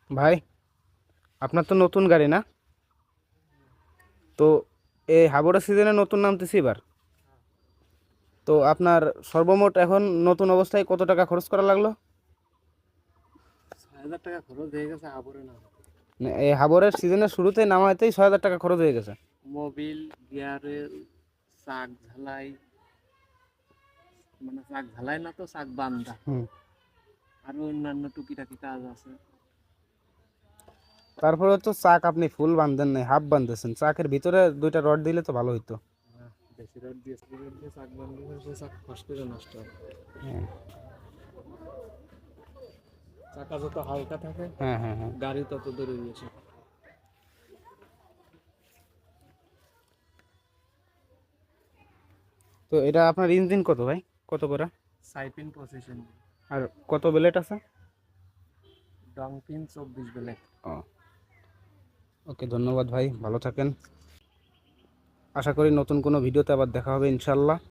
ভাই, আপনার তো নতুন গাড়ি না? তো এই হাবড়া সিজনে নতুন নামতেছি এবার। তো আপনার সর্বমোট এখন নতুন অবস্থায় কত টাকা খরচ করা লাগলো? 6,000 টাকা খরচ হয়ে গেছে আবরে না। মানে এই হাবড়ের সিজনের শুরুতে নামাইতেই 6,000 টাকা খরচ হয়ে গেছে। মোবিল, গিয়ারের, চাক ঝালাই, মানে চাক ঝালাই না তো চাক বান্ধা, হুম। আরো অন্যান্য টুকিটাকি কাজ আছে। তারপরে তো চাক আপনি ফুল বাঁধেন নাই, হাফ বাঁধতেছেন। চাকের ভিতরে দুইটা রড দিলে তো ভালো হইতো। বেশি রড দিয়ে চাক বান্ধলে সে চাক ফস করে নষ্ট হয়। হ্যাঁ চাকা যত হালকা থাকে হ্যাঁ হ্যাঁ হ্যাঁ। গাড়ি তত দূরে গিয়েছে। তো এটা আপনার ইঞ্জিন কত ভাই, কত করে? সাইপিন পজিশন, আর কত বেলেট আছে? ডংপিন 24 বেলে। ও, ওকে, ধন্যবাদ ভাই, ভালো থাকেন। আশা করি নতুন কোনো ভিডিওতে আবার দেখা হবে ইনশাল্লাহ।